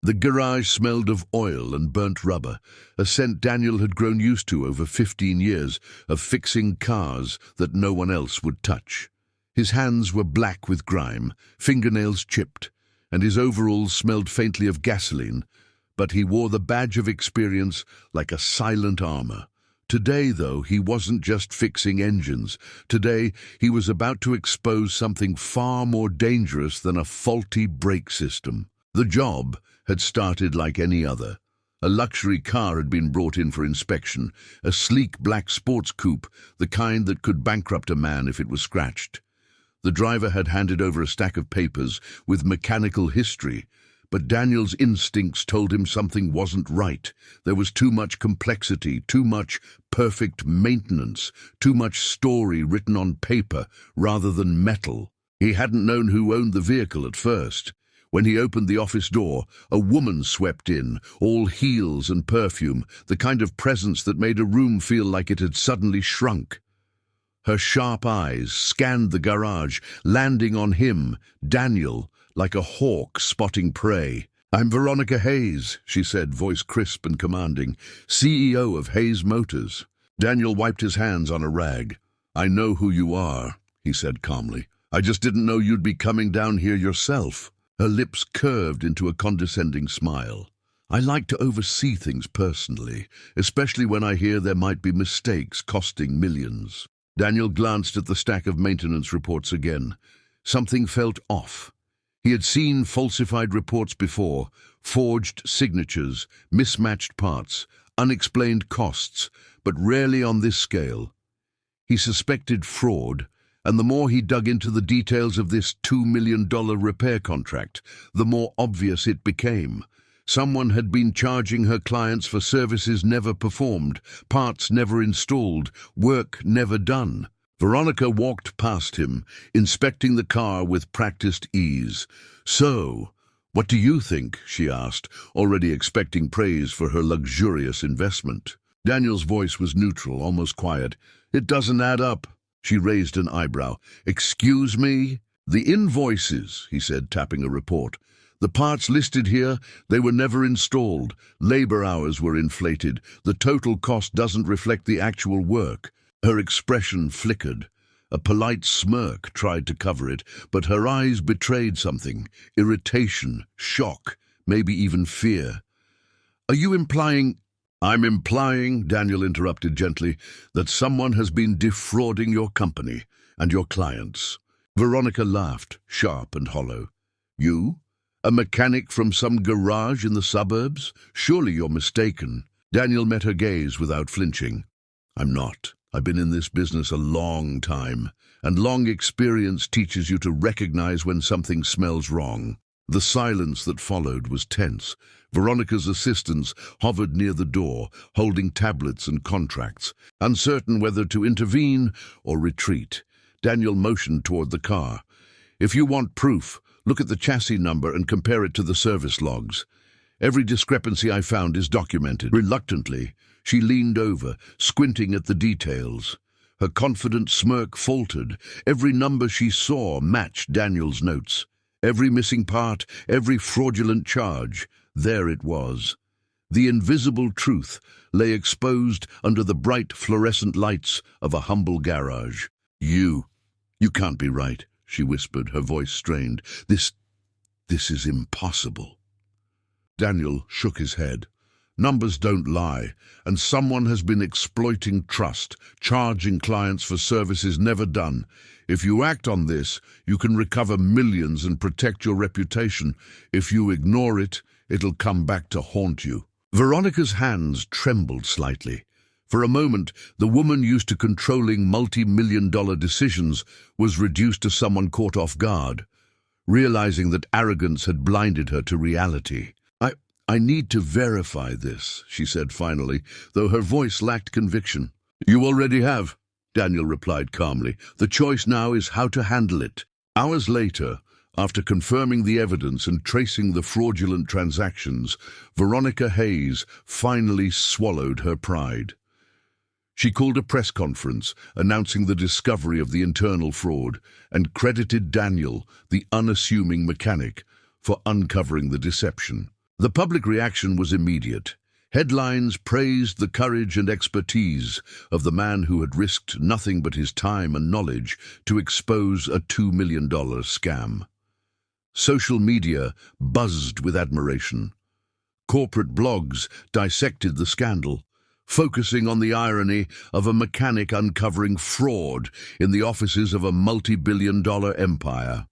The garage smelled of oil and burnt rubber, a scent Daniel had grown used to over 15 years of fixing cars that no one else would touch. His hands were black with grime, fingernails chipped, and his overalls smelled faintly of gasoline, but he wore the badge of experience like a silent armor. Today, though, he wasn't just fixing engines. Today, he was about to expose something far more dangerous than a faulty brake system. The job had started like any other. A luxury car had been brought in for inspection, a sleek black sports coupe, the kind that could bankrupt a man if it was scratched. The driver had handed over a stack of papers with mechanical history, but Daniel's instincts told him something wasn't right. There was too much complexity, too much perfect maintenance, too much story written on paper rather than metal. He hadn't known who owned the vehicle at first. When he opened the office door, a woman swept in, all heels and perfume, the kind of presence that made a room feel like it had suddenly shrunk. Her sharp eyes scanned the garage, landing on him, Daniel, like a hawk spotting prey. "I'm Veronica Hayes," she said, voice crisp and commanding, "CEO of Hayes Motors." Daniel wiped his hands on a rag. "I know who you are," he said calmly. "I just didn't know you'd be coming down here yourself." Her lips curved into a condescending smile. "I like to oversee things personally, especially when I hear there might be mistakes costing millions." Daniel glanced at the stack of maintenance reports again. Something felt off. He had seen falsified reports before, forged signatures, mismatched parts, unexplained costs, but rarely on this scale. He suspected fraud, and the more he dug into the details of this $2 million repair contract, the more obvious it became. Someone had been charging her clients for services never performed, parts never installed, work never done. Veronica walked past him, inspecting the car with practiced ease. "So, what do you think?" she asked, already expecting praise for her luxurious investment. Daniel's voice was neutral, almost quiet. "It doesn't add up." She raised an eyebrow. "Excuse me?" "The invoices," he said, tapping a report. "The parts listed here, they were never installed. Labor hours were inflated. The total cost doesn't reflect the actual work." Her expression flickered. A polite smirk tried to cover it, but her eyes betrayed something: irritation, shock, maybe even fear. "Are you implying—" "I'm implying," Daniel interrupted gently, "that someone has been defrauding your company and your clients." Veronica laughed, sharp and hollow. "You? A mechanic from some garage in the suburbs? Surely you're mistaken." Daniel met her gaze without flinching. "I'm not. I've been in this business a long time, and long experience teaches you to recognize when something smells wrong." The silence that followed was tense. Veronica's assistants hovered near the door, holding tablets and contracts, uncertain whether to intervene or retreat. Daniel motioned toward the car. "If you want proof, look at the chassis number and compare it to the service logs. Every discrepancy I found is documented." Reluctantly, she leaned over, squinting at the details. Her confident smirk faltered. Every number she saw matched Daniel's notes. Every missing part, every fraudulent charge, there it was. The invisible truth lay exposed under the bright fluorescent lights of a humble garage. You can't be right," she whispered, her voice strained. This is impossible." Daniel shook his head. "Numbers don't lie, and someone has been exploiting trust, charging clients for services never done. If you act on this, you can recover millions and protect your reputation. If you ignore it, it'll come back to haunt you." Veronica's hands trembled slightly. For a moment, the woman used to controlling multi-million-dollar decisions was reduced to someone caught off guard, realizing that arrogance had blinded her to reality. I need to verify this," she said finally, though her voice lacked conviction. "You already have," Daniel replied calmly. "The choice now is how to handle it." Hours later, after confirming the evidence and tracing the fraudulent transactions, Veronica Hayes finally swallowed her pride. She called a press conference announcing the discovery of the internal fraud and credited Daniel, the unassuming mechanic, for uncovering the deception. The public reaction was immediate. Headlines praised the courage and expertise of the man who had risked nothing but his time and knowledge to expose a $2 million scam. Social media buzzed with admiration. Corporate blogs dissected the scandal, focusing on the irony of a mechanic uncovering fraud in the offices of a multi-billion-dollar empire.